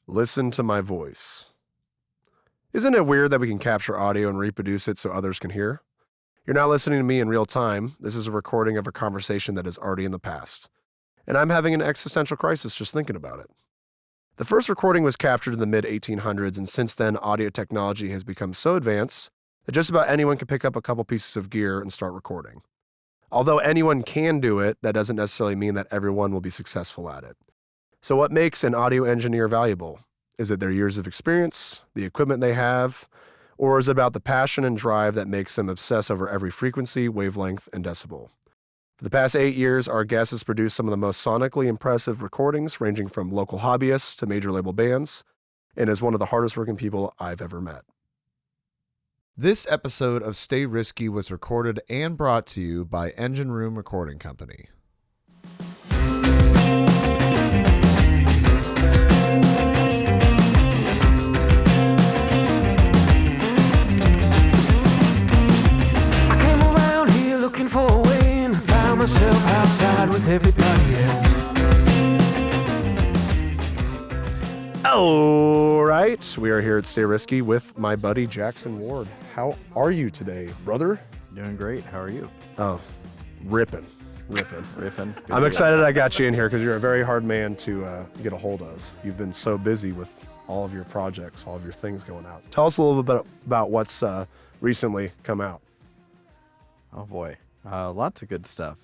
Listen to my voice. Isn't it weird that we can capture audio and reproduce it so others can hear? You're not listening to me in real time. This is a recording of a conversation that is already in the past. And I'm having an existential crisis just thinking about it. The first recording was captured in the mid-1800s, and since then, audio technology has become so advanced that just about anyone can pick up a couple pieces of gear and start recording. Although anyone can do it, that doesn't necessarily mean that everyone will be successful at it. So what makes an audio engineer valuable? Is it their years of experience, the equipment they have, or is it about the passion and drive that makes them obsess over every frequency, wavelength, and decibel? For the past 8 years, our guest has produced some of the most sonically impressive recordings, ranging from local hobbyists to major label bands, and is one of the hardest working people I've ever met. This episode of Stay Risky was recorded and brought to you by Engine Room Recording Company. Myself outside with everybody else. All right, we are here at Stay Risky with my buddy Jackson Ward. How are you today, brother? Doing great. How are you? Oh, ripping. Riffing. I'm excited I got you in here because you're a very hard man to get a hold of. You've been so busy with all of your projects, all of your things going out. Tell us a little bit about what's recently come out. Oh boy, lots of good stuff.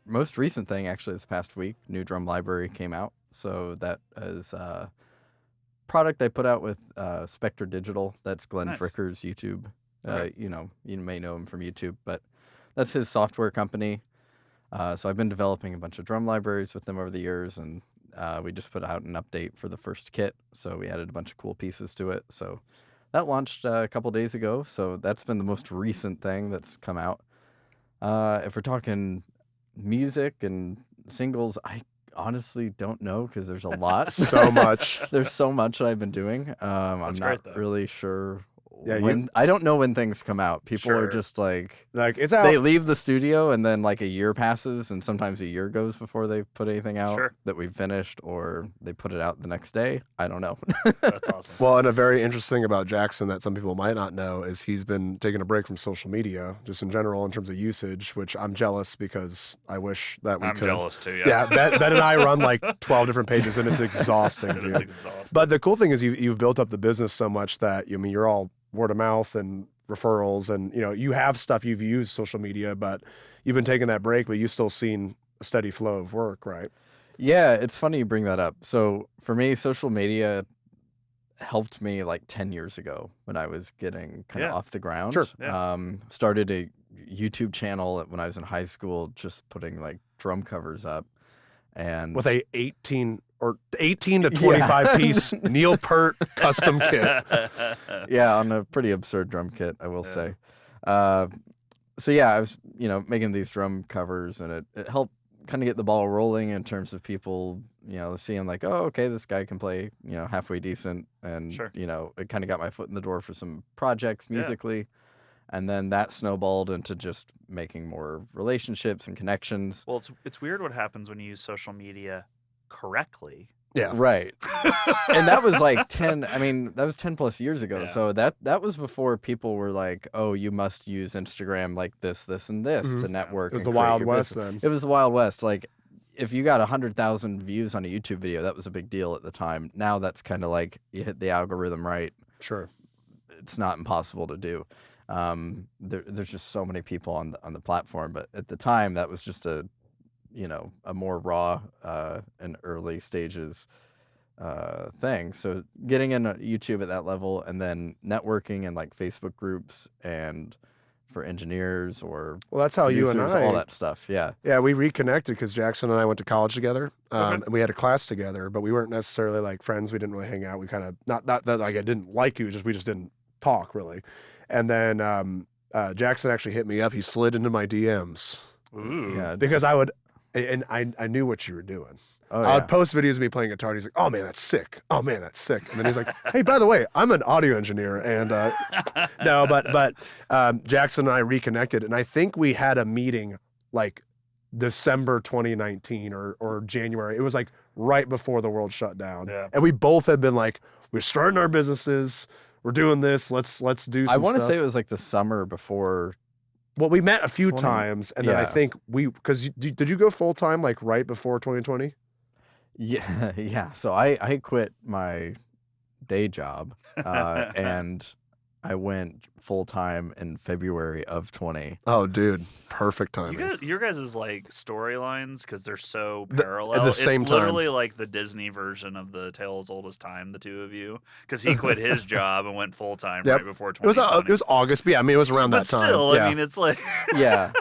Most recent thing, actually, this past week, new drum library came out. So that is a product I put out with Spectre Digital. That's Glenn Fricker's YouTube. Right. You may know him from YouTube, but that's his software company. So I've been developing a bunch of drum libraries with them over the years, and we just put out an update for the first kit. So we added a bunch of cool pieces to it. So that launched a couple days ago. So that's been the most recent thing that's come out. If we're talking music and singles, I honestly don't know because there's a lot. So much. There's so much that I've been doing. I'm not great, really sure Yeah, when. I don't know when things come out. People are just like it's out. they leave the studio and then like a year passes and sometimes a year goes before they put anything out that we've finished, or they put it out the next day. I don't know. That's awesome. Well, and a very interesting about Jackson that some people might not know is he's been taking a break from social media, just in general in terms of usage, which I'm jealous because I wish that we could. I'm jealous too, Yeah, Ben and I run like 12 different pages and it's exhausting. It is exhausting. But the cool thing is you've built up the business so much that, you're all word of mouth and referrals and, you have stuff, you've used social media, but you've been taking that break, but you've still seen a steady flow of work, right? Yeah, it's funny you bring that up. So for me, social media helped me like 10 years ago when I was getting kind of off the ground. Sure. Yeah. Started a YouTube channel when I was in high school, just putting like drum covers up. And With a 18 to 25 piece Neil Peart custom kit. Yeah, on a pretty absurd drum kit, I will say. So yeah, I was, making these drum covers, and it helped kind of get the ball rolling in terms of people, seeing like, oh, okay, this guy can play, halfway decent. And, it kind of got my foot in the door for some projects musically. And then that snowballed into just making more relationships and connections. Well, it's weird what happens when you use social media correctly. Yeah. Right. And that was like 10 plus years ago. Yeah. So that was before people were like, oh, you must use Instagram like this, and this to network. It was and the create Wild your West business. then. It was the Wild West. Like, if you got 100,000 views on a YouTube video, that was a big deal at the time. Now that's kind of like you hit the algorithm right. Sure. It's not impossible to do. There's just so many people on the platform, but at the time that was just a more raw and early stages thing. So getting into YouTube at that level, and then networking in like Facebook groups and for engineers or That's how you and producers, I all that stuff. Yeah, we reconnected because Jackson and I went to college together, and we had a class together, but we weren't necessarily like friends. We didn't really hang out. We kind of not that like I didn't like you, we just didn't talk really. And then Jackson actually hit me up. He slid into my DMs. Ooh. yeah. Because I knew what you were doing. Oh, I would post videos of me playing guitar, and he's like, oh man, that's sick. Oh man, that's sick. And then he's like, hey, by the way, I'm an audio engineer. And no, but Jackson and I reconnected, and I think we had a meeting like December 2019 or January. It was like right before the world shut down. Yeah. And we both had been like, we're starting our businesses. We're doing this. Let's do some I want to stuff. say it was like the summer before. Well, we met a few 20 times, and then I yeah. think because did you go full time like right before 2020? Yeah, yeah. So I quit my day job and I went full time in February of 20. Oh, dude, perfect timing. Your guys' like storylines, because they're so parallel. At the same it's time. literally like the Disney version of the Tale as Old as Time, the two of you, because he quit his job and went full time Yep. right before It was 2020. it was August, but yeah, I mean it was around but that time. still, yeah. I mean, it's like Yeah,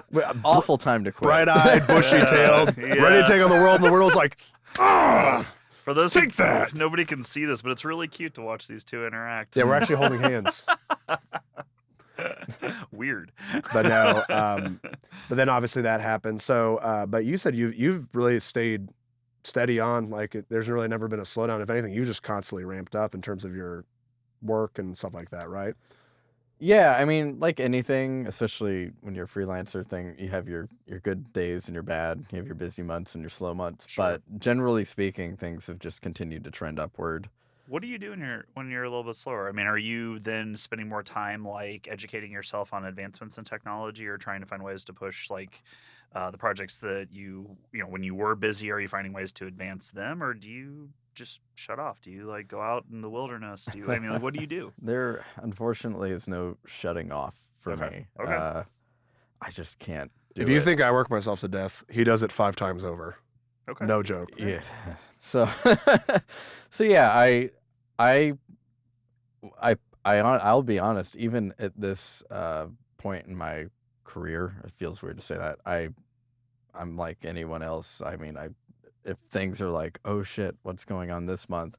awful time to quit. Bright-eyed, bushy-tailed, Yeah. ready to take on the world, and the world was like, ah. for those Take who, that! nobody can see this, but it's really cute to watch these two interact. Yeah, we're actually holding hands. Weird. But no, but then obviously that happened. So, but you said you've really stayed steady on. Like, there's really never been a slowdown. If anything, you just constantly ramped up in terms of your work and stuff like that, right? Yeah, I mean, like anything, especially when you're a freelancer thing, you have your good days and your bad. You have your busy months and your slow months. Sure. But generally speaking, things have just continued to trend upward. What do you do when you're a little bit slower? I mean, are you then spending more time like educating yourself on advancements in technology, or trying to find ways to push like the projects that you know when you were busy? Are you finding ways to advance them, or do you just shut off? Do you like go out in the wilderness? Do you? I mean, like, what do you do? There, unfortunately, is no shutting off for Okay, me. okay. I just can't do If you it. think I work myself to death, he does it 5 times over. Okay. No joke. Yeah. So, so yeah, I'll be honest. Even at this point in my career, it feels weird to say that. I'm like anyone else. I mean, if things are like, oh shit, what's going on this month?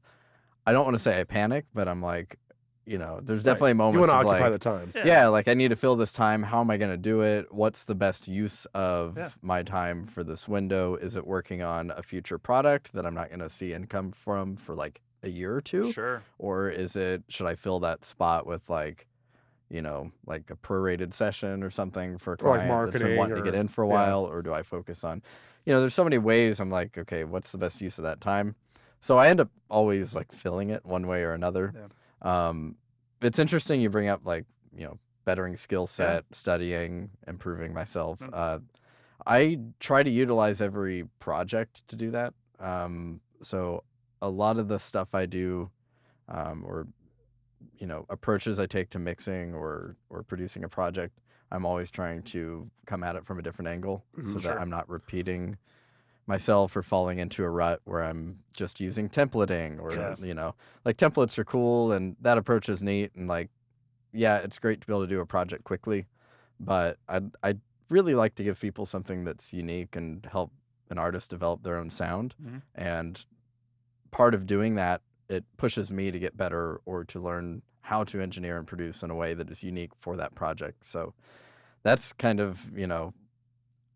I don't want to say I panic, but I'm like, there's definitely You moments want to of occupy like, the time. yeah, like I need to fill this time. How am I going to do it? What's the best use of Yeah. my time for this window? Is it working on a future product that I'm not going to see income from for like a year or two? Sure. Or should I fill that spot with like a prorated session or something for a Or, like, client that's been marketing wanting to get or- in for a yeah. while? Or do I focus on, there's so many ways. I'm like, okay, what's the best use of that time? So I end up always like filling it one way or another. It's interesting you bring up like, bettering skill set, studying, improving myself. I try to utilize every project to do that. So a lot of the stuff I do, or approaches I take to mixing or producing a project, I'm always trying to come at it from a different angle so that I'm not repeating myself or falling into a rut where I'm just using templating or, like templates are cool and that approach is neat. And like, yeah, it's great to be able to do a project quickly, but I'd really like to give people something that's unique and help an artist develop their own sound. Mhm. And part of doing that, it pushes me to get better or to learn how to engineer and produce in a way that is unique for that project. So that's kind of,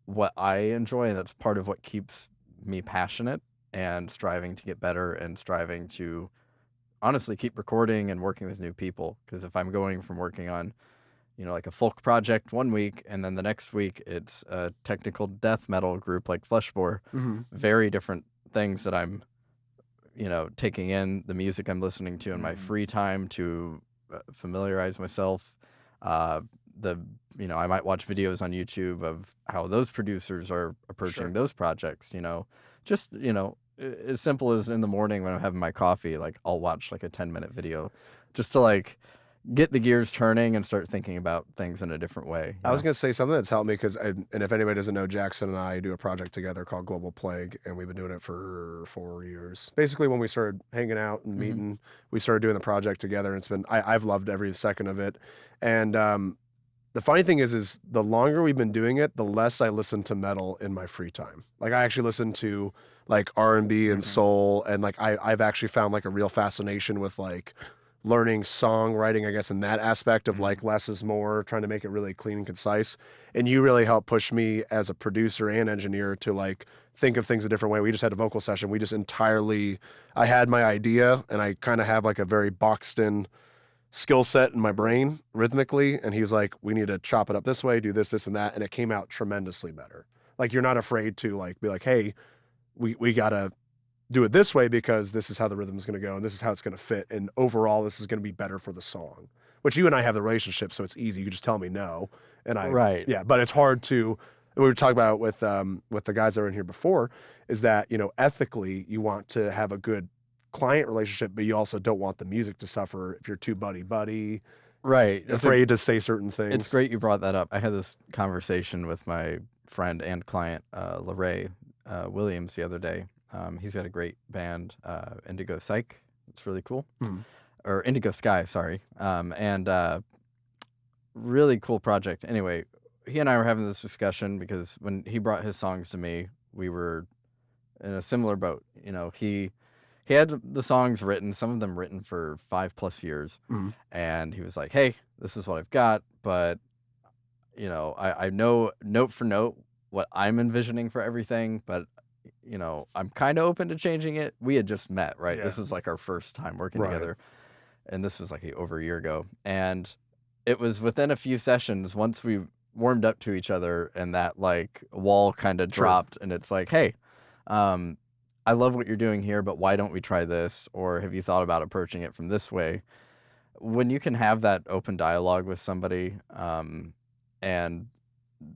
what I enjoy. That's part of what keeps me passionate and striving to get better and striving to honestly keep recording and working with new people. Because if I'm going from working on, like a folk project one week and then the next week it's a technical death metal group like Fleshbore, very different things that I'm, taking in the music I'm listening to in my free time to familiarize myself. I might watch videos on YouTube of how those producers are approaching those projects, just, as simple as in the morning when I'm having my coffee, like I'll watch like a 10-minute video just to like get the gears turning and start thinking about things in a different way. I was going to say something that's helped me because, and if anybody doesn't know, Jackson and I do a project together called Global Plague, and we've been doing it for 4 years. Basically, when we started hanging out and meeting, we started doing the project together, and it's been, I've loved every second of it. And the funny thing is the longer we've been doing it, the less I listen to metal in my free time. Like I actually listen to like R&B and soul, and like I've actually found like a real fascination with like learning songwriting, I guess, in that aspect of like less is more, trying to make it really clean and concise. And you really help push me as a producer and engineer to like think of things a different way. We just had a vocal session. We just I had my idea and I kind of have like a very boxed in skill set in my brain rhythmically. And he's like, we need to chop it up this way, do this, this, and that. And it came out tremendously better. Like you're not afraid to like be like, hey, we gotta do it this way because this is how the rhythm is going to go and this is how it's going to fit. And overall, this is going to be better for the song, which you and I have the relationship. So it's easy. You can just tell me no. And Right. Yeah, but it's hard to, and we were talking about with the guys that were in here before, is that, ethically you want to have a good client relationship, but you also don't want the music to suffer if you're too buddy, Right. afraid to say certain things. It's great you brought that up. I had this conversation with my friend and client, LaRae Williams, the other day. He's got a great band, Indigo Psych. It's really cool. Mhm. Or Indigo Sky, sorry. And really cool project. Anyway, he and I were having this discussion because when he brought his songs to me, we were in a similar boat. He had the songs written, some of them written for 5+ years. Mhm. And he was like, hey, this is what I've got. But, I know note for note what I'm envisioning for everything. But, I'm kind of open to changing it. We had just met, right? Yeah. This is like our first time working Right. together. And this was like over a year ago. And it was within a few sessions, once we warmed up to each other and that like wall kind of Sure. dropped. And it's like, hey, I love what you're doing here, but why don't we try this? Or have you thought about approaching it from this way? When you can have that open dialogue with somebody, and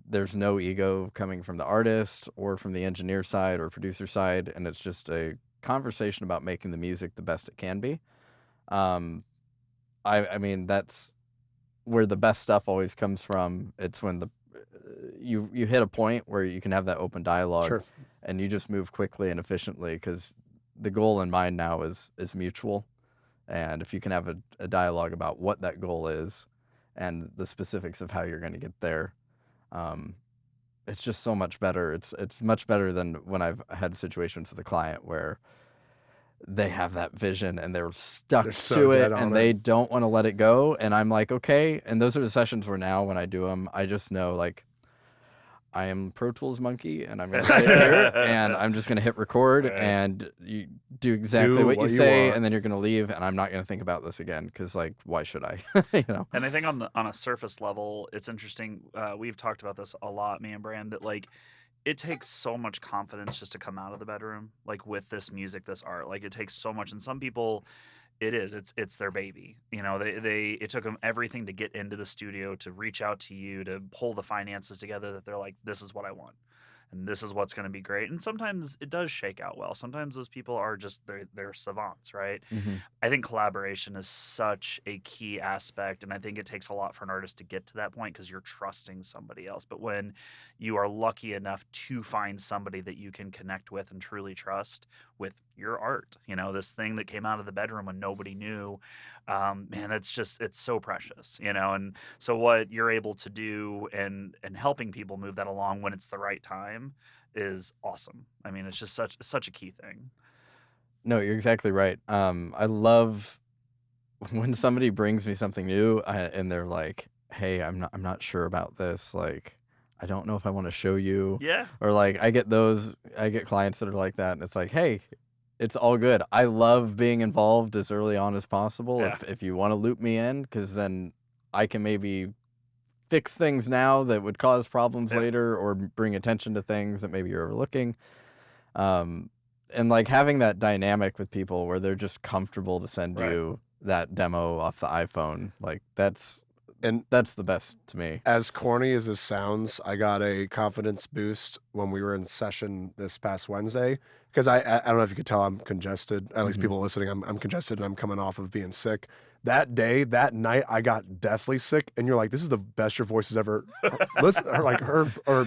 there's no ego coming from the artist or from the engineer side or producer side, and it's just a conversation about making the music the best it can be. I mean, that's where the best stuff always comes from. It's when you hit a point where you can have that open dialogue. Sure. And you just move quickly and efficiently because the goal in mind now is mutual. And if you can have a dialogue about what that goal is and the specifics of how you're going to get there, it's just so much better. It's much better than when I've had situations with a client where they have that vision and they're stuck They're so to it dead on and it. they don't want to let it go. And I'm like, okay. And those are the sessions where now when I do them, I just know like, I am Pro Tools monkey, and I'm going to sit here, and I'm just going to hit record, Right. and you do exactly Do what you what you say, want. and then you're going to leave, and I'm not going to think about this again, because, like, why should I? And I think on a surface level, it's interesting. We've talked about this a lot, me and Bram, that like it takes so much confidence just to come out of the bedroom, like with this music, this art. Like it takes so much, and some people, it's their baby. It took them everything to get into the studio, to reach out to you, to pull the finances together. That they're like, this is what I want. And this is what's going to be great. And sometimes it does shake out well. Sometimes those people are just they're savants, right? Mhm. I think collaboration is such a key aspect, and I think it takes a lot for an artist to get to that point because you're trusting somebody else. But when you are lucky enough to find somebody that you can connect with and truly trust with your art, this thing that came out of the bedroom when nobody knew, man, it's so precious, And so what you're able to do and helping people move that along when it's the right time is awesome. I mean, it's just such a key thing. No, you're exactly right. I love when somebody brings me something new, and they're like, hey, I'm not sure about this. Like, I don't know if I want to show you. Yeah. Or like I get clients that are like that, and it's like, hey, it's all good. I love being involved as early on as possible. Yeah. If you want to loop me in, because then I can maybe fix things now that would cause problems Yeah. later, or bring attention to things that maybe you're overlooking. And like having that dynamic with people where they're just comfortable to send Right. you that demo off the iPhone, like that's the best to me. As corny as this sounds, I got a confidence boost when we were in session this past Wednesday because I don't know if you could tell I'm congested. At least Mhm. people listening, I'm congested and I'm coming off of being sick. That night, I got deathly sick, and you're like, "This is the best your voice has ever heard, or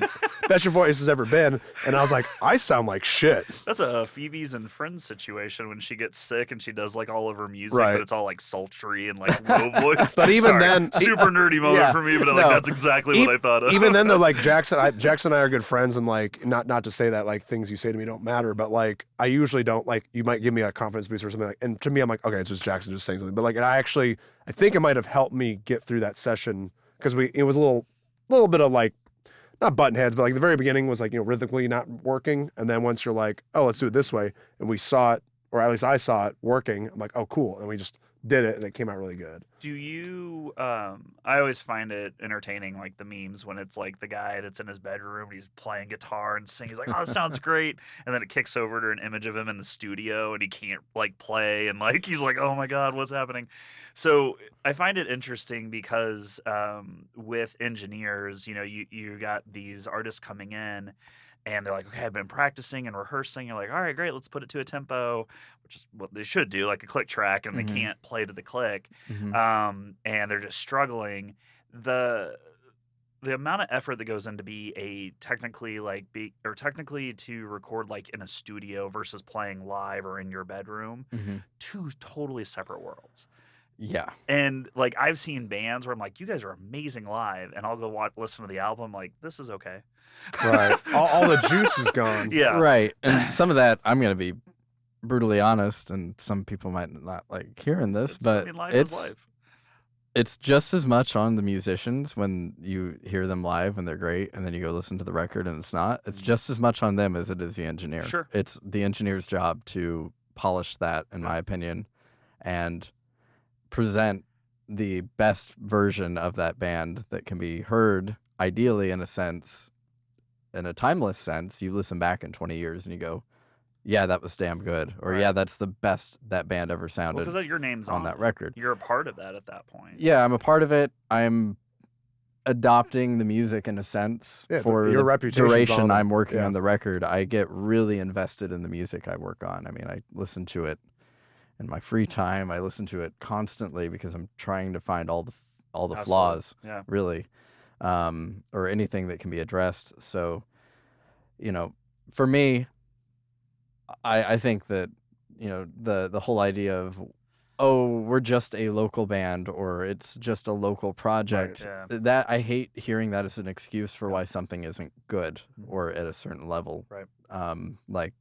best your voice has ever been." And I was like, "I sound like shit." That's a Phoebe's and Friends situation when she gets sick and she does like all of her music, Right. but it's all like sultry and like low voice. But even Sorry, then- super nerdy moment Yeah. for me, but No. like that's exactly what I thought of. Even then, though, like Jackson and I are good friends, and like not to say that like things you say to me don't matter, but like I usually don't like you might give me a confidence boost or something like, and to me I'm like, okay, it's just Jackson just saying something, but like I think it might have helped me get through that session because it was a little bit of like not button heads, but like the very beginning was like rhythmically not working, and then once you're like, oh, let's do it this way, and we saw it or at least I saw it working. I'm like, oh, cool. And we just did it, and it came out really good. Do you, I always find it entertaining, like the memes when it's like the guy that's in his bedroom and he's playing guitar and singing. He's like, oh, it sounds great. And then it kicks over to an image of him in the studio and he can't like play. And like, he's like, oh my God, what's happening? So I find it interesting because with engineers, you got these artists coming in and they're like, okay, I've been practicing and rehearsing. You're like, all right, great, let's put it to a tempo, which is what they should do, like a click track, and they can't play to the click. And they're just struggling. The amount of effort that goes into technically to record like in a studio versus playing live or in your bedroom, two totally separate worlds. Yeah. And like I've seen bands where I'm like, you guys are amazing live, and I'll go listen to the album, like, this is okay. Right. all the juice is gone. Yeah. Right. And some of that, I'm going to be brutally honest, and some people might not like hearing this, but life is life. It's just as much on the musicians when you hear them live and they're great, and then you go listen to the record and it's not. It's just as much on them as it is the engineer. Sure. It's the engineer's job to polish that, in my opinion, and present the best version of that band that can be heard, ideally, in a timeless sense. You listen back in 20 years and you go, yeah, that was damn good. Or, Right. yeah, that's the best that band ever sounded Because your name's on that record. You're a part of that at that point. Yeah, I'm a part of it. I'm adopting the music in a sense for your the reputation's duration on it. I'm working Yeah. on the record. I get really invested in the music I work on. I mean, I listen to it in my free time. I listen to it constantly because I'm trying to find all the Absolutely. flaws, Yeah. really, or anything that can be addressed. So, for me, I think that the whole idea of, oh, we're just a local band or it's just a local project. Yeah. That I hate hearing that as an excuse for why something isn't good or at a certain level. Right. Like,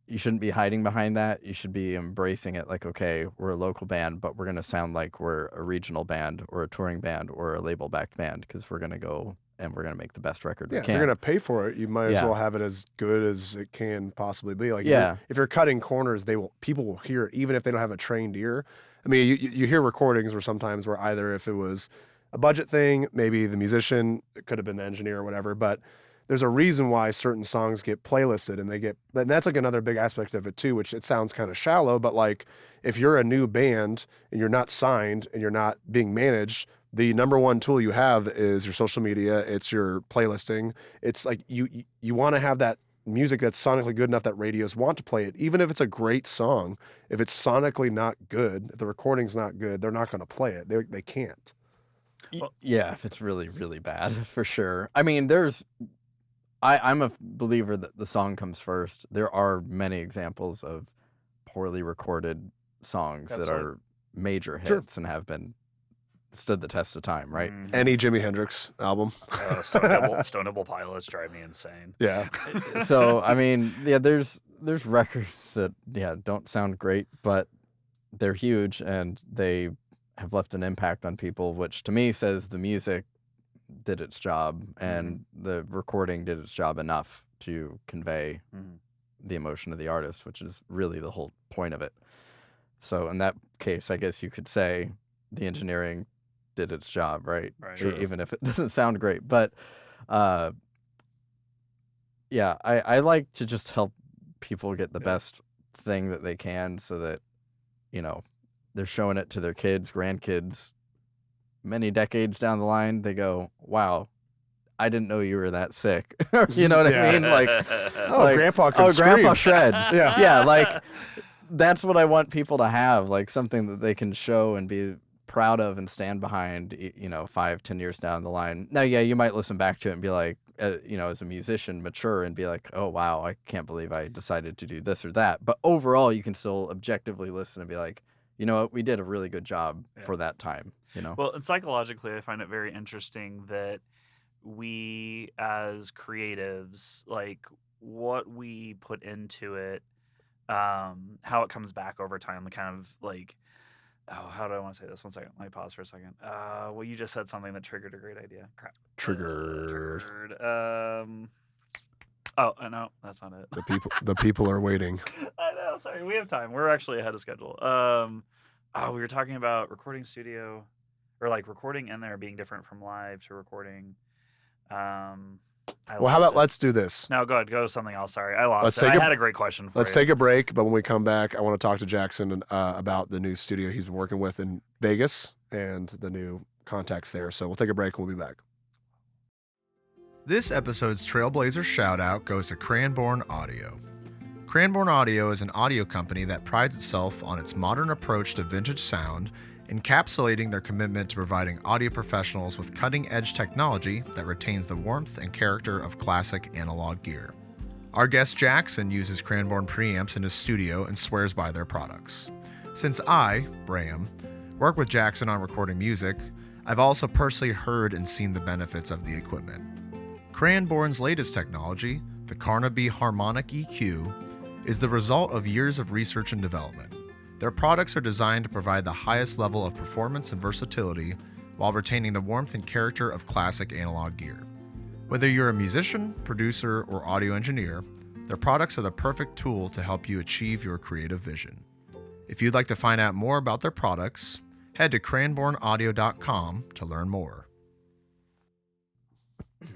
you shouldn't be hiding behind that. You should be embracing it. Like, okay, we're a local band, but we're going to sound like we're a regional band or a touring band or a label-backed band, because we're going to go and we're going to make the best record we Yeah, if can. you're going to pay for it, you might as Yeah. well have it as good as it can possibly be. Like, Yeah. if you're cutting corners, people will hear it, even if they don't have a trained ear. I mean, you hear recordings where either if it was a budget thing, maybe the musician, it could have been the engineer or whatever, but there's a reason why certain songs get playlisted, and that's like another big aspect of it too, which it sounds kind of shallow, but like if you're a new band and you're not signed and you're not being managed, the number one tool you have is your social media. It's your playlisting. It's like you want to have that music that's sonically good enough that radios want to play it. Even if it's a great song, if it's sonically not good, if the recording's not good, they're not going to play it. They can't. Yeah, if it's really, really bad, for sure. I mean, I'm a believer that the song comes first. There are many examples of poorly recorded songs that Absolutely. are major hits Sure. and have stood the test of time, right? Any Jimi Hendrix album. Stone Temple Pilots drive me insane. Yeah. So, I mean, yeah, there's records that, don't sound great, but they're huge and they have left an impact on people, which to me says the music did its job and the recording did its job enough to convey the emotion of the artist, which is really the whole point of it. So in that case, I guess you could say the engineering did its job, right? Right. Sure. Even if it doesn't sound great. But yeah, I like to just help people get the best thing that they can so that, they're showing it to their kids, grandkids, many decades down the line. They go, wow, I didn't know you were that sick. You know what I mean? Like, Grandpa could Grandpa scream. shreds. Yeah. Yeah, like, that's what I want people to have, like something that they can show and be proud of and stand behind, 5-10 years down the line. Now, yeah, you might listen back to it and be like, as a musician, mature and be like, oh, wow, I can't believe I decided to do this or that. But overall, you can still objectively listen and be like, you know what, we did a really good job for that time, Well, and psychologically, I find it very interesting that we as creatives, like what we put into it, how it comes back over time, kind of like, how do I want to say this? 1 second. Let me pause for a second. Well, you just said something that triggered a great idea. Crap. Triggered. Oh, no, that's not it. The people are waiting. I know. No, sorry, we have time. We're actually ahead of schedule. We were talking about recording studio, or like recording in there being different from live to recording. Well, how about let's do this? No, go ahead. Go to something else. Sorry, I lost Let's it. take I a- had a great question for Let's you. take a break, but when we come back, I want to talk to Jackson about the new studio he's been working with in Vegas and the new contacts there. So we'll take a break and we'll be back. This episode's Trailblazer shout out goes to Cranborne Audio. Cranborne Audio is an audio company that prides itself on its modern approach to vintage sound, encapsulating their commitment to providing audio professionals with cutting-edge technology that retains the warmth and character of classic analog gear. Our guest Jackson uses Cranborne preamps in his studio and swears by their products. Since I, Bram, work with Jackson on recording music, I've also personally heard and seen the benefits of the equipment. Cranborne's latest technology, the Carnaby Harmonic EQ, is the result of years of research and development. Their products are designed to provide the highest level of performance and versatility while retaining the warmth and character of classic analog gear. Whether you're a musician, producer, or audio engineer, their products are the perfect tool to help you achieve your creative vision. If you'd like to find out more about their products, head to cranborneaudio.com to learn more.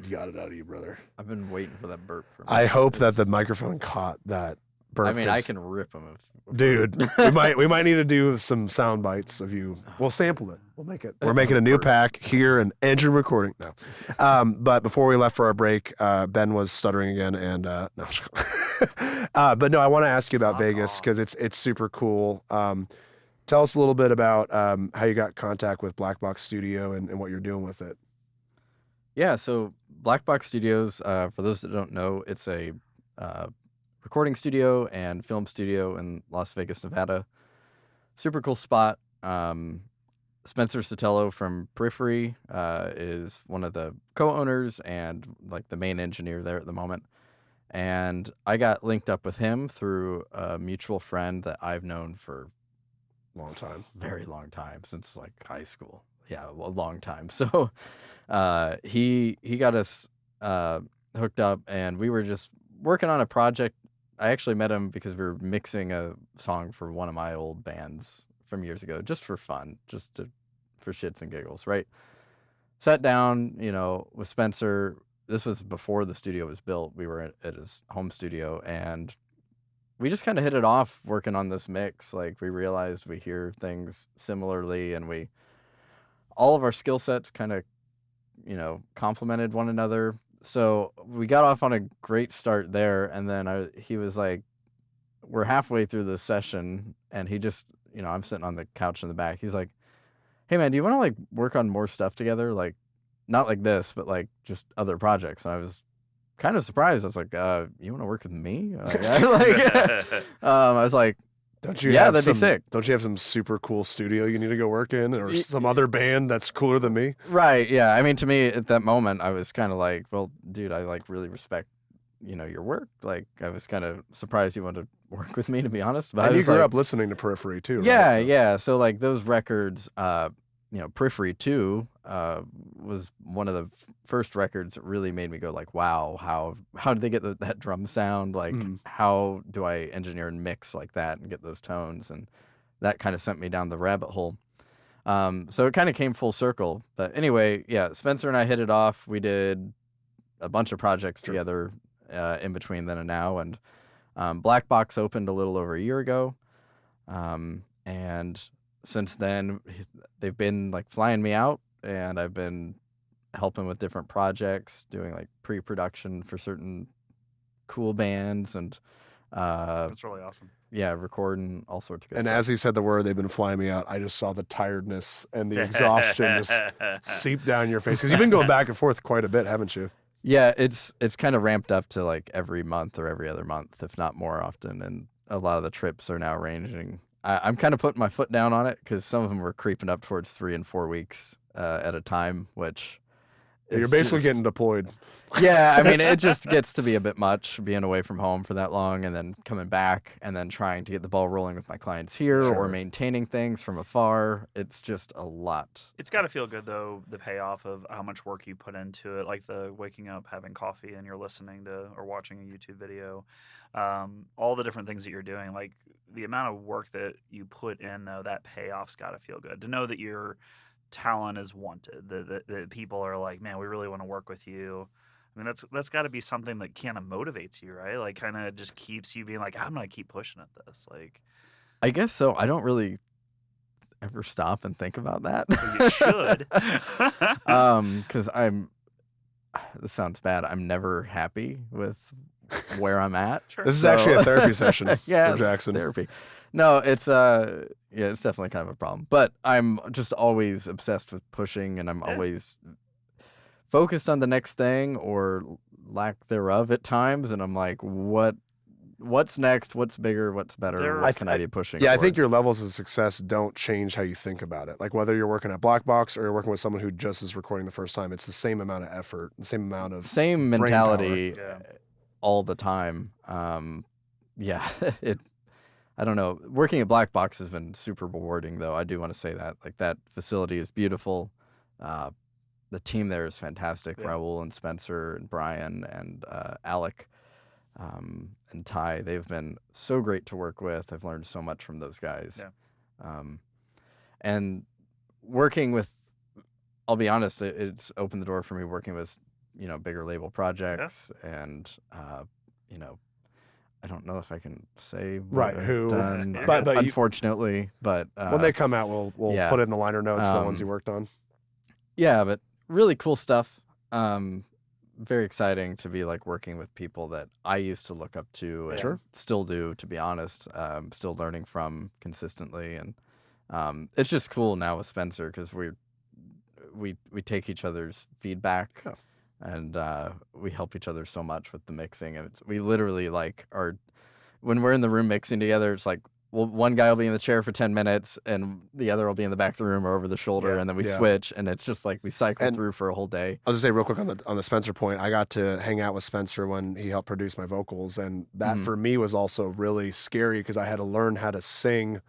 You got it out of you, brother. I've been waiting for that burp. I hope that the microphone caught that burp. I mean, I can rip them. Dude, we might need to do some sound bites of you. We'll sample it. We'll make it. We're making a new pack here in engine recording. No. But before we left for our break, Ben was stuttering again, and no. But no, I want to ask you about Vegas because it's super cool. Tell us a little bit about how you got contact with Black Box Studio and what you're doing with it. Yeah, so Black Box Studios, for those that don't know, it's a recording studio and film studio in Las Vegas, Nevada. Super cool spot. Spencer Sotelo from Periphery is one of the co-owners and like the main engineer there at the moment. And I got linked up with him through a mutual friend that I've known for Long time. very long time, since like high school. Yeah, a long time. So he got us hooked up, and we were just working on a project. I actually met him because we were mixing a song for one of my old bands from years ago, just for fun, for shits and giggles, right? Sat down, with Spencer. This was before the studio was built. We were at his home studio, and we just kind of hit it off working on this mix. Like, we realized we hear things similarly, and all of our skill sets kind of, complemented one another. So we got off on a great start there, and then he was like, we're halfway through the session, and he just, I'm sitting on the couch in the back. He's like, hey, man, do you want to, like, work on more stuff together? Like, not like this, but, like, just other projects. And I was kind of surprised. I was like, you want to work with me? I was like, that'd be sick. Don't you have some super cool studio you need to go work in, or some other band that's cooler than me? Right, yeah. I mean, to me, at that moment, I was kind of like, well, dude, I, like, really respect, your work. Like, I was kind of surprised you wanted to work with me, to be honest. But And you grew like, up listening to Periphery, too, right? Yeah, So- yeah. So, like, those records, Periphery 2 was one of the first records that really made me go, like, wow, how did they get that drum sound? Like, how do I engineer and mix like that and get those tones? And that kind of sent me down the rabbit hole. So it kind of came full circle. But anyway, yeah, Spencer and I hit it off. We did a bunch of projects together in between then and now. And Black Box opened a little over a year ago. And since then, they've been, like, flying me out, and I've been helping with different projects, doing, like, pre-production for certain cool bands, and That's really awesome. yeah, recording all sorts of good And stuff. as he said the word, they've been flying me out. I just saw the tiredness and the exhaustion just seep down your face. Because you've been going back and forth quite a bit, haven't you? Yeah, it's kind of ramped up to, like, every month or every other month, if not more often, and a lot of the trips are now ranging. I'm kind of putting my foot down on it because some of them were creeping up towards 3 and 4 weeks at a time, which You're it's basically just- getting deployed. Yeah, I mean, it just gets to be a bit much being away from home for that long and then coming back and then trying to get the ball rolling with my clients here Sure. or maintaining things from afar. It's just a lot. It's got to feel good though, the payoff of how much work you put into it, like the waking up, having coffee, and you're listening to or watching a YouTube video, all the different things that you're doing. Like the amount of work that you put in, though, that payoff's got to feel good to know that your talent is wanted. That people are like, man, we really want to work with you. I mean, that's got to be something that kind of motivates you, right? Like, kind of just keeps you being like, I'm gonna keep pushing at this. Like, I guess so. I don't really ever stop and think about that. you should. Because this sounds bad. I'm never happy with where I'm at. Sure. This is actually a therapy session Yeah, for it's Jackson. therapy. No, it's it's definitely kind of a problem. But I'm just always obsessed with pushing, and I'm Yeah. always focused on the next thing or lack thereof at times. And I'm like, what's next? What's bigger? What's better? What can I be pushing? Yeah, I toward? think your levels of success don't change how you think about it. Like whether you're working at Black Box or you're working with someone who just is recording the first time, it's the same amount of effort, the same amount of same brain mentality power. Yeah. all the time. Yeah, I don't know. Working at Black Box has been super rewarding, though. I do want to say that. Like, that facility is beautiful. The team there is fantastic. Yeah. Raul and Spencer and Brian and Alec and Ty. They've been so great to work with. I've learned so much from those guys. Yeah. And working with, I'll be honest, it's opened the door for me working with, bigger label projects and, I don't know if I can say what Right, I've who. done, But you- unfortunately, but when they come out, we'll yeah. put it in the liner notes, the ones you worked on. yeah, but really cool stuff. Very exciting to be like working with people that I used to look up to and Sure. still do, to be honest. Still learning from consistently, and it's just cool now with Spencer because we take each other's feedback. Yeah. And we help each other so much with the mixing. And we literally when we're in the room mixing together, it's like, well, one guy will be in the chair for 10 minutes and the other will be in the back of the room or over the shoulder. Yeah. And then we Yeah. switch. And it's just like we cycle And- through for a whole day. I'll just say real quick on the Spencer point, I got to hang out with Spencer when he helped produce my vocals, and that Mhm. for me was also really scary because I had to learn how to sing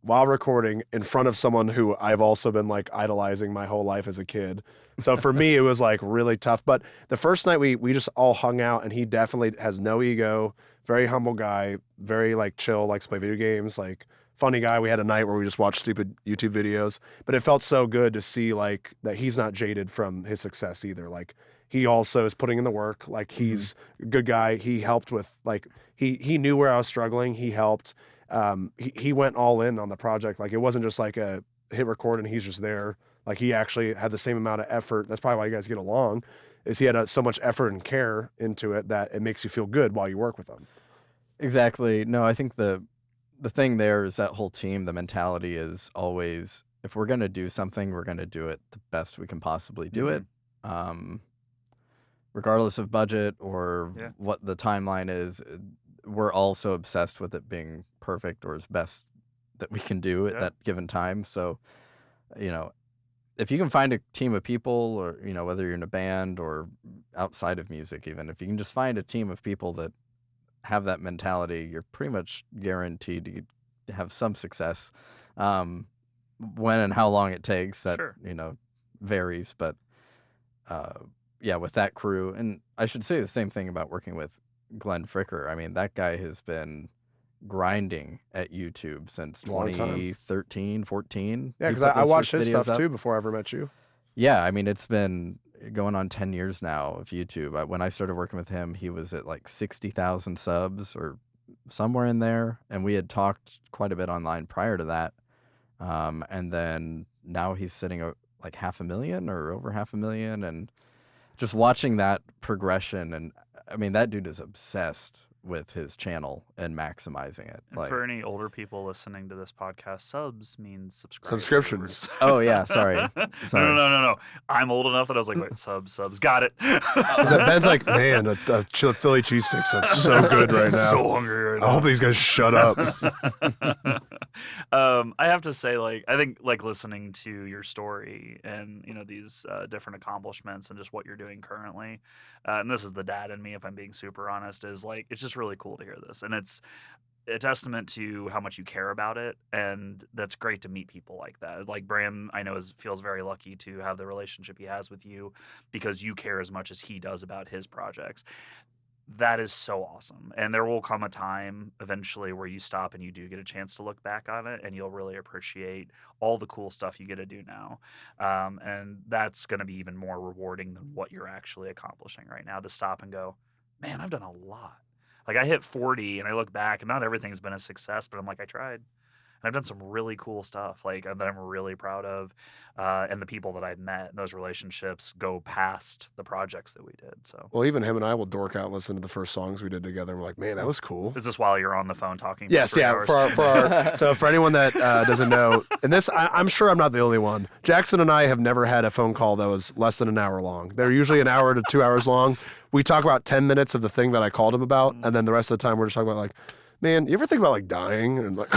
while recording in front of someone who I've also been like idolizing my whole life as a kid. So for me, it was like really tough. But the first night we just all hung out, and he definitely has no ego, very humble guy, very like chill, likes to play video games, like funny guy. We had a night where we just watched stupid YouTube videos, but it felt so good to see like that he's not jaded from his success either. Like he also is putting in the work. Like he's a good guy. He helped with like he knew where I was struggling. He helped. He went all in on the project. Like it wasn't just like a hit record and he's just there. Like he actually had the same amount of effort. That's probably why you guys get along, is he had so much effort and care into it that it makes you feel good while you work with him. Exactly. No, I think the thing there is that whole team, the mentality is always, if we're going to do something, we're going to do it the best we can possibly do it. Regardless of budget or Yeah. what the timeline is, we're all so obsessed with it being perfect or as best that we can do at Yeah. that given time. So, if you can find a team of people or, whether you're in a band or outside of music, even if you can just find a team of people that have that mentality, you're pretty much guaranteed to have some success. When and how long it takes, that, Sure. varies. But yeah, with that crew, and I should say the same thing about working with Glenn Fricker. I mean, that guy has been grinding at YouTube since Long time. 2013, 14. Yeah, He because put I those watched first his videos stuff up. too before I ever met you. Yeah, I mean, it's been going on 10 years now of YouTube. When I started working with him, he was at like 60,000 subs or somewhere in there. And we had talked quite a bit online prior to that. And then now he's sitting at like 500,000 or over 500,000. And just watching that progression. And I mean, that dude is obsessed with his channel and maximizing it. And for any older people listening to this podcast, subs means subscribers. Subscriptions. Oh yeah, sorry. No. I'm old enough that I was like, wait, subs. Got it. Ben's like, man, a Philly cheesesteak sounds so good right now. So hungry right now. I hope these guys shut up. I have to say, like, I think like listening to your story and these different accomplishments and just what you're doing currently, and this is the dad in me, if I'm being super honest, is like it's just really cool to hear this, and it's a testament to how much you care about it, and that's great to meet people like that. Like Bram, I know feels very lucky to have the relationship he has with you because you care as much as he does about his projects. That is so awesome. And there will come a time eventually where you stop and you do get a chance to look back on it, and you'll really appreciate all the cool stuff you get to do now. And that's going to be even more rewarding than what you're actually accomplishing right now, to stop and go, man, I've done a lot. Like I hit 40 and I look back and not everything's been a success, but I'm like, I tried. And I've done some really cool stuff like that I'm really proud of. And the people that I've met, those relationships go past the projects that we did. So, Well, even him and I will dork out and listen to the first songs we did together. And we're like, man, that was cool. is this while you're on the phone talking? Yes, for 3 yeah. hours? So for anyone that doesn't know, and this, I'm sure I'm not the only one. Jackson and I have never had a phone call that was less than an hour long. They're usually an hour to 2 hours long. We talk about 10 minutes of the thing that I called him about, and then the rest of the time we're just talking about like, man, you ever think about like dying? And like,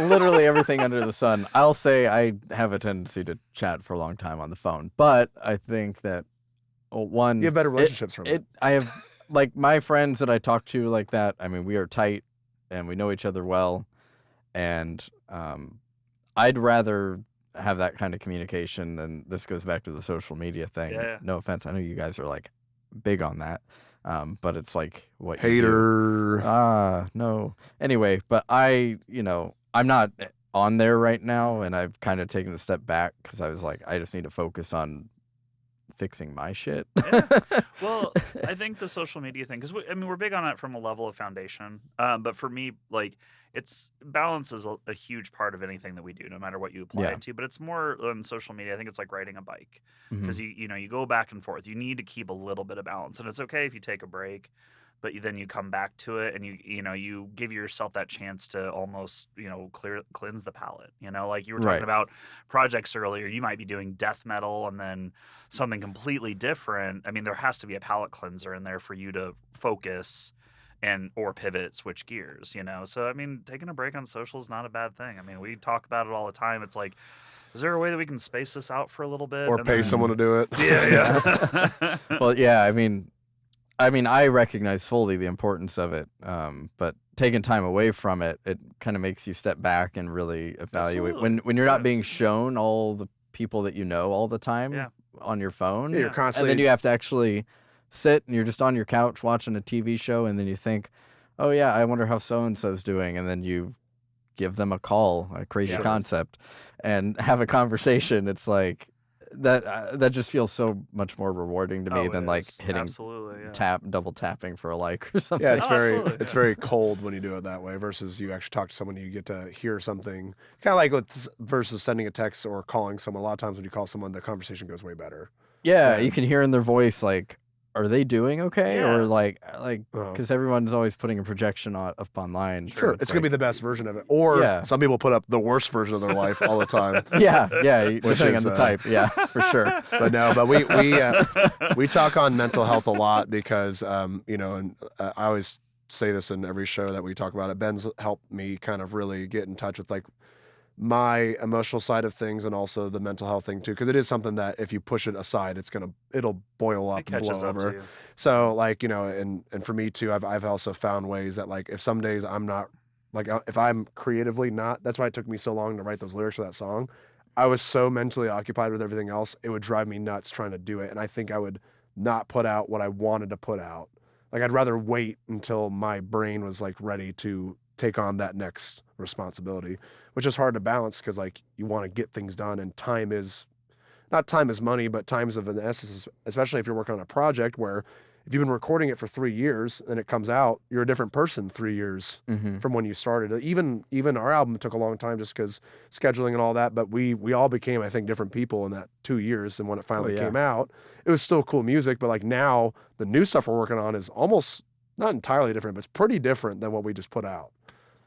Literally everything under the sun. I'll say I have a tendency to chat for a long time on the phone, but I think that one, you have better relationships from it. I have like my friends that I talk to like that. I mean, we are tight and we know each other well, and I'd rather have that kind of communication than this goes back to the social media thing. Yeah. No offense, I know you guys are like big on that. But it's like what Hater. No. Anyway, but I'm not on there right now, and I've kind of taken a step back because I was like, I just need to focus on fixing my shit. Well, I think the social media thing, because we're big on it from a level of foundation. But for me, like, balance is a huge part of anything that we do, no matter what you apply it to. But it's more on social media. I think it's like riding a bike, because you go back and forth. You need to keep a little bit of balance, and it's okay if you take a break, but then you come back to it, and you give yourself that chance to almost cleanse the palate. Like you were talking about projects earlier, you might be doing death metal and then something completely different. I mean, there has to be a palate cleanser in there for you to focus or pivot, switch gears. So I mean, taking a break on social is not a bad thing. I mean, we talk about it all the time. It's like, is there a way that we can space this out for a little bit Or pay someone to do it? Yeah. Well, yeah, I mean, I recognize fully the importance of it, but taking time away from it, it kind of makes you step back and really evaluate. Absolutely. When you're not being shown all the people that you know all the time on your phone, Yeah, you're constantly. and then you have to actually sit and you're just on your couch watching a TV show, and then you think, oh yeah, I wonder how so-and-so's doing, and then you give them a call, a crazy concept, and have a conversation. It's like that just feels so much more rewarding to me than like hitting double tapping for a like or something. Yeah, it's very cold when you do it that way versus you actually talk to someone, you get to hear something kind of like versus sending a text or calling someone. A lot of times when you call someone, the conversation goes way better. Yeah, you can hear in their voice like, are they doing okay? Yeah. Or like, because everyone's always putting a projection up online. Sure, it's gonna be the best version of it. Or some people put up the worst version of their life all the time. Yeah, depending on the type. Yeah, for sure. But we talk on mental health a lot because and I always say this in every show that we talk about it. Ben's helped me kind of really get in touch with like my emotional side of things and also the mental health thing too, because it is something that if you push it aside, it'll boil up and blow over. So like and for me too, I've also found ways that like if some days I'm not like if I'm creatively not, that's why it took me so long to write those lyrics for that song. I was so mentally occupied with everything else, it would drive me nuts trying to do it, and I think I would not put out what I wanted to put out. Like I'd rather wait until my brain was like ready to take on that next responsibility, which is hard to balance because like you want to get things done, and time is money, but time's of an essence, especially if you're working on a project where if you've been recording it for 3 years and it comes out, you're a different person 3 years from when you started. Even our album took a long time just because scheduling and all that, but we all became, I think, different people in that 2 years. And when it finally came out, it was still cool music, but like now the new stuff we're working on is almost not entirely different, but it's pretty different than what we just put out,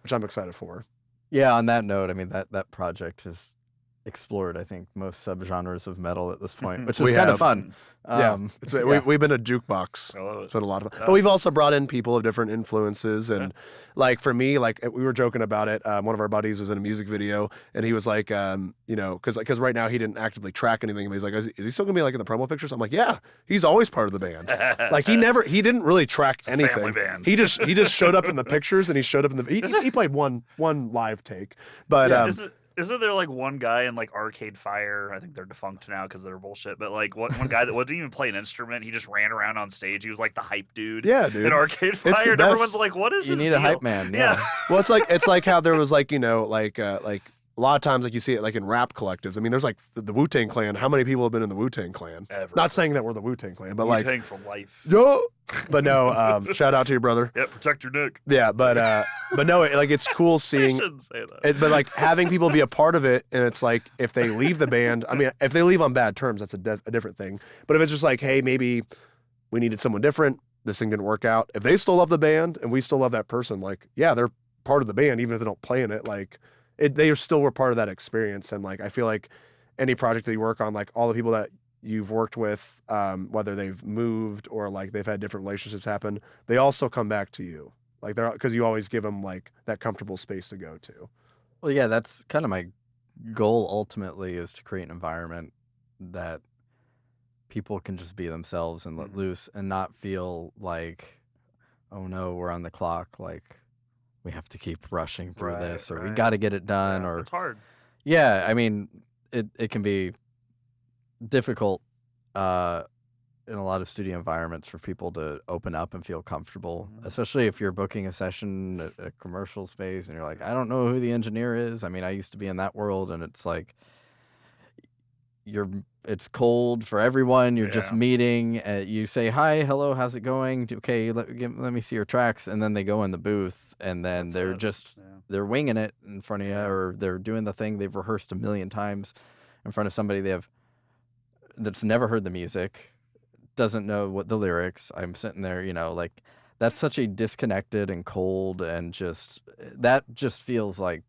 which I'm excited for. Yeah, on that note, I mean, that project has explored, I think, most subgenres of metal at this point, which is We kind have. of fun. We've been a jukebox. I love it. It's been a lot of fun. But we've also brought in people of different influences. And like for me, like we were joking about it. One of our buddies was in a music video and he was like, because right now he didn't actively track anything. But he's like, is he still going to be like in the promo pictures? I'm like, yeah, he's always part of the band. Like he didn't really track anything. Family band. He just showed up in the pictures and he showed up in the, he played one live take. But Isn't there like one guy in like Arcade Fire? I think they're defunct now because they're bullshit. But like one guy that didn't even play an instrument. He just ran around on stage. He was like the hype dude. Yeah, dude. In Arcade Fire, It's the and best. everyone's like, "What is You this need deal?" a hype man. Yeah. Well, it's like how there was like a lot of times like you see it like in rap collectives. I mean, there's like the Wu-Tang Clan. How many people have been in the Wu-Tang Clan? Ever. Not saying that we're the Wu-Tang Clan, but like Wu-Tang for life. no, but no. Shout out to your brother. Yeah, protect your neck. Yeah, but no, like it's cool I seeing. shouldn't say that. But like having people be a part of it, and it's like if they leave the band, I mean, if they leave on bad terms, that's a different thing. But if it's just like, hey, maybe we needed someone different, this thing didn't work out. If they still love the band and we still love that person, like yeah, they're part of the band, even if they don't play in it. Like they still were part of that experience, and like I feel like any project that you work on, like all the people that you've worked with, whether they've moved or like they've had different relationships happen, they also come back to you. Like they're because you always give them like that comfortable space to go to. Well, yeah, that's kind of my goal ultimately is to create an environment that people can just be themselves and let loose and not feel like, oh no, we're on the clock. Like we have to keep rushing through this or we got to get it done or it's hard. Yeah, I mean, it can be difficult in a lot of studio environments for people to open up and feel comfortable, especially if you're booking a session at a commercial space and you're like, I don't know who the engineer is. I mean, I used to be in that world and it's like it's cold for everyone. You're just meeting. You say, hi, hello, how's it going? Okay, let me see your tracks. And then they go in the booth and then they're winging it in front of you or they're doing the thing they've rehearsed a million times in front of somebody that's never heard the music, doesn't know what the lyrics. I'm sitting there, like that's such a disconnected and cold and that just feels like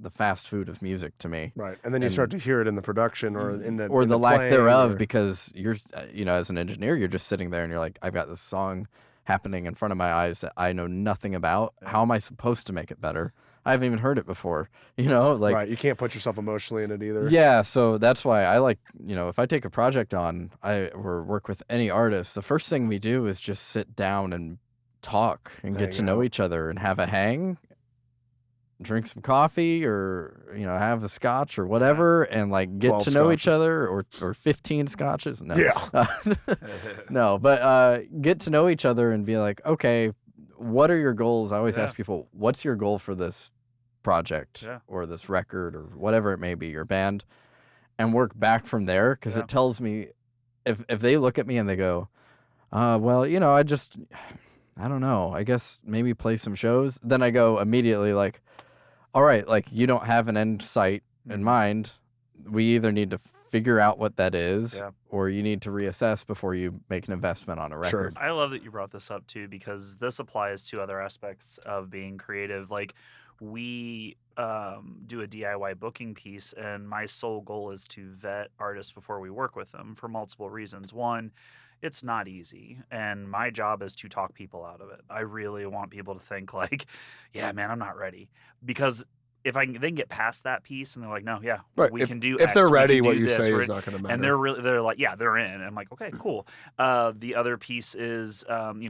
the fast food of music to me. Right. And then you start to hear it in the production or in the or in the lack playing thereof or... because you're as an engineer you're just sitting there and you're like, I've got this song happening in front of my eyes that I know nothing about. How am I supposed to make it better? I haven't even heard it before. Like right. You can't put yourself emotionally in it either. Yeah, so that's why I like, if I take a project on or work with any artist, the first thing we do is just sit down and talk and get to know each other and have a hang, drink some coffee or, have a scotch or whatever and like get to know each other or 15 scotches. No. Yeah. No, but get to know each other and be like, okay, what are your goals? I always ask people, what's your goal for this project or this record or whatever it may be, your band, and work back from there because it tells me if they look at me and they go, well, I don't know, I guess maybe play some shows. Then I go immediately like, all right, like you don't have an end sight in mind. We either need to figure out what that is or you need to reassess before you make an investment on a record. I love that you brought this up too because this applies to other aspects of being creative. Like we do a DIY booking piece and my sole goal is to vet artists before we work with them for multiple reasons. One, it's not easy and my job is to talk people out of it. I really want people to think like, yeah, man, I'm not ready. Because if I can then get past that piece and they're like, no, we can do if X, they're we ready, can what do you this, say is not going to matter. and they're like, yeah, they're in. And I'm like, okay, cool. The other piece is,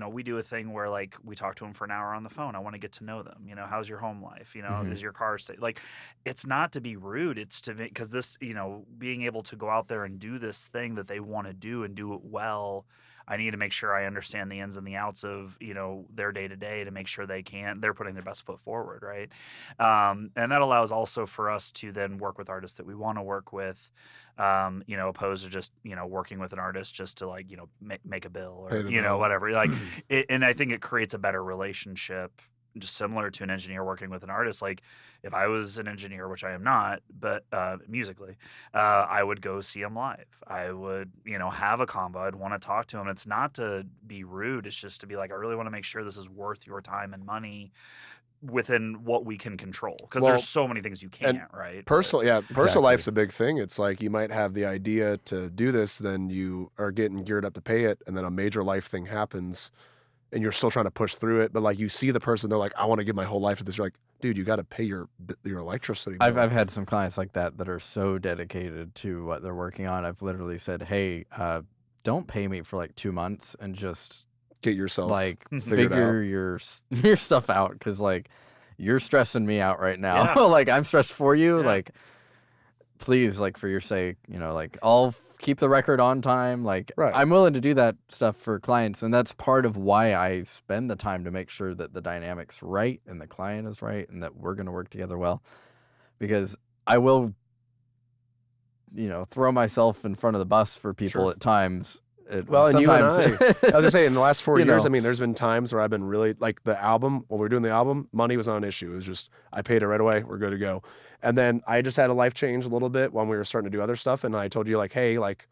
we do a thing where like we talk to them for an hour on the phone. I want to get to know them. How's your home life? Is your car state? Like, it's not to be rude. It's to make, because this, being able to go out there and do this thing that they want to do and do it well. I need to make sure I understand the ins and the outs of, their day to day to make sure they're putting their best foot forward. Right. And that allows also for us to then work with artists that we want to work with, opposed to just, working with an artist just to like, make a bill or, whatever. Like, and I think it creates a better relationship just similar to an engineer working with an artist. Like if I was an engineer, which I am not, but musically, I would go see him live. I would, have a convo. I'd want to talk to him. It's not to be rude. It's just to be like, I really want to make sure this is worth your time and money within what we can control. Because Well, there's so many things you can't, right? Personal Exactly. life's a big thing. It's like you might have the idea to do this, then you are getting geared up to pay it, and then a major life thing happens, and you're still trying to push through it. But like you see the person, they're like, I want to give my whole life to this. You're like, dude, you got to pay your electricity bill. I've had some clients like that are so dedicated to what they're working on. I've literally said, hey, don't pay me for like 2 months and just Get yourself like figured figure your stuff out, because like you're stressing me out right now. Yeah. Like I'm stressed for you. Yeah. Like please, like for your sake, like I'll keep the record on time. Like Right. I'm willing to do that stuff for clients, and that's part of why I spend the time to make sure that the dynamic's right and the client is right and that we're going to work together well, because I will throw myself in front of the bus for people Sure. at times. Well, and you and I was sometimes- gonna say in the last 4 You years, know. I mean, there's been times where I've been really like the album, when we were doing the album, money was not an issue. It was just, I paid it right away. We're good to go. And then I just had a life change a little bit when we were starting to do other stuff. And I told you like, hey, like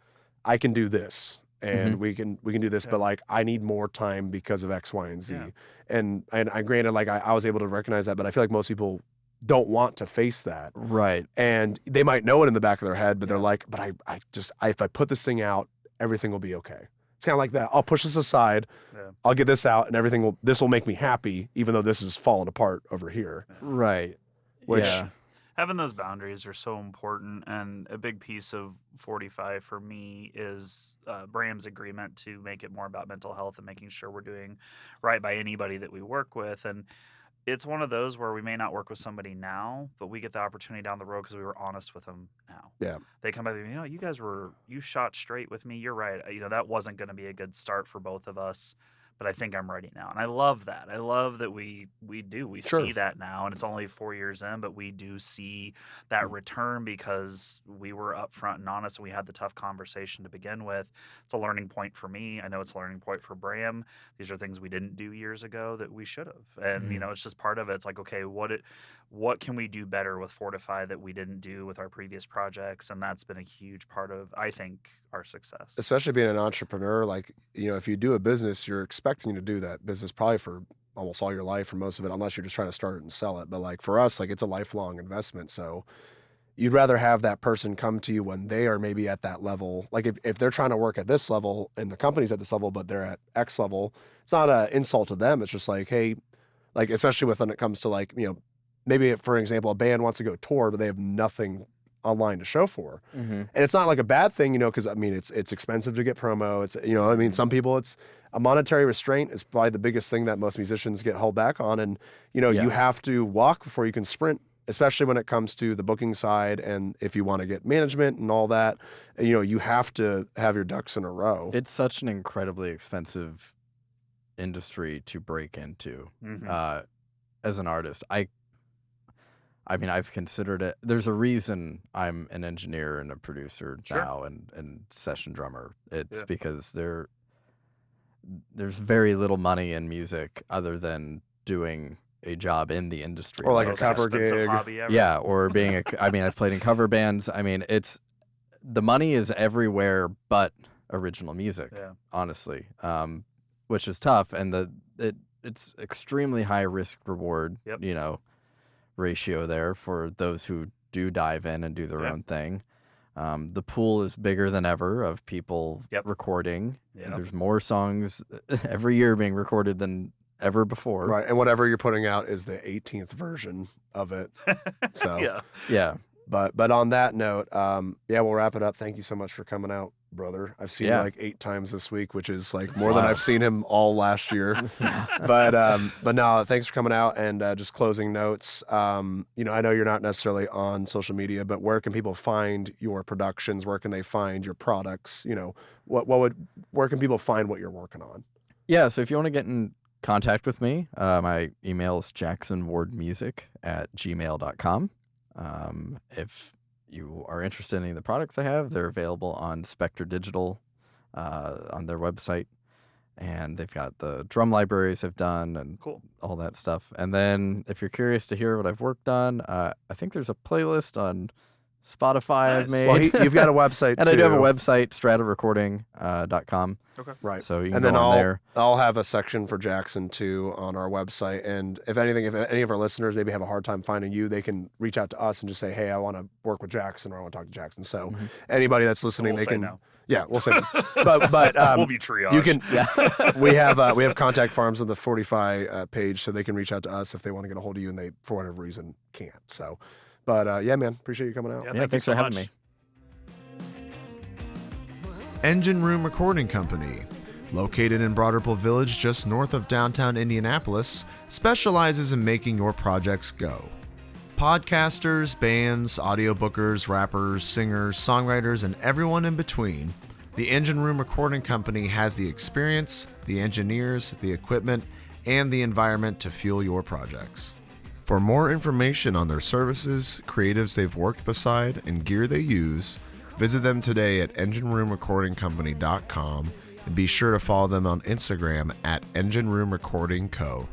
I can do this and we can do this, but like I need more time because of X, Y, and Z. Yeah. And I granted, like I was able to recognize that, but I feel like most people don't want to face that. Right. And they might know it in the back of their head, but they're like, but I if I put this thing out, everything will be okay. It's kind of like that. I'll push this aside. Yeah. I'll get this out, and this will make me happy, even though this is falling apart over here. Right. Which- yeah. Having those boundaries are so important, and a big piece of 45 for me is Bram's agreement to make it more about mental health and making sure we're doing right by anybody that we work with. And it's one of those where we may not work with somebody now, but we get the opportunity down the road because we were honest with them now. Yeah. They come back and you shot straight with me. You're right. That wasn't going to be a good start for both of us, but I think I'm ready now. And I love that. I love that we Sure. see that now, and it's only 4 years in, but we do see that return because we were upfront and honest, and we had the tough conversation to begin with. It's a learning point for me. I know it's a learning point for Bram. These are things we didn't do years ago that we should have. And, it's just part of it. It's like, okay, what can we do better with Fortify that we didn't do with our previous projects? And that's been a huge part of, I think, our success. Especially being an entrepreneur, like, if you do a business, you're expecting to do that business probably for almost all your life, or most of it, unless you're just trying to start it and sell it. But like for us, like it's a lifelong investment. So you'd rather have that person come to you when they are maybe at that level. Like if they're trying to work at this level and the company's at this level, but they're at X level, it's not an insult to them. It's just like, hey, like, especially when it comes to like, maybe for example, a band wants to go tour, but they have nothing online to show for. Mm-hmm. And it's not like a bad thing, because I mean, it's expensive to get promo. It's, some people, it's a monetary restraint is probably the biggest thing that most musicians get held back on. And, you have to walk before you can sprint, especially when it comes to the booking side. And if you want to get management and all that, you have to have your ducks in a row. It's such an incredibly expensive industry to break into. Mhm. As an artist, I mean, I've considered it. There's a reason I'm an engineer and a producer Sure. now and session drummer. It's Yeah. because there's very little money in music other than doing a job in the industry. Or like a Most cover expensive gig. hobby ever. Yeah, or being I've played in cover bands. I mean, the money is everywhere but original music, Yeah. honestly, which is tough. And it's extremely high risk reward, Yep. Ratio there for those who do dive in and do their Yep. own thing. The pool is bigger than ever of people Yep. recording. Yep. There's more songs every year being recorded than ever before. Right. And whatever you're putting out is the 18th version of it. So, Yeah. Yeah. but on that note, we'll wrap it up. Thank you so much for coming out, brother. I've seen you Yeah. like 8 times this week, which is like more than wild. I've seen him all last year. but no, thanks for coming out. And just closing notes. I know you're not necessarily on social media, but where can people find your productions? Where can they find your products? Where can people find what you're working on? Yeah, so if you want to get in contact with me, my email is jacksonwardmusic@gmail.com. If you are interested in any of the products I have, they're available on Spectre Digital on their website. and they've got the drum libraries I've done and Cool. all that stuff. And then if you're curious to hear what I've worked on, I think there's a playlist on Spotify I've Nice. made. Well, you've got a website and too. I do have a website, stratarecording.com. Okay. Right. So you can And go then on there. I'll have a section for Jackson too on our website. And if any of our listeners maybe have a hard time finding you, they can reach out to us and just say, hey, I want to work with Jackson or I want to talk to Jackson. So anybody that's listening, We'll they say can. no. Yeah, we'll say no. But We'll be triage. you can. we have contact farms on the 45 page, so they can reach out to us if they want to get a hold of you and they for whatever reason can't. So, but yeah, man, appreciate you coming out. Yeah, Yeah, thank you thanks so for having much. me. Engine Room Recording Company, located in Broderpool Village just north of downtown Indianapolis, specializes in making your projects go. Podcasters, bands, audiobookers, rappers, singers, songwriters, and everyone in between, the Engine Room Recording Company has the experience, the engineers, the equipment, and the environment to fuel your projects. For more information on their services, creatives they've worked beside, and gear they use, visit them today at engineroomrecordingcompany.com and be sure to follow them on Instagram at Engine Room Recording Co.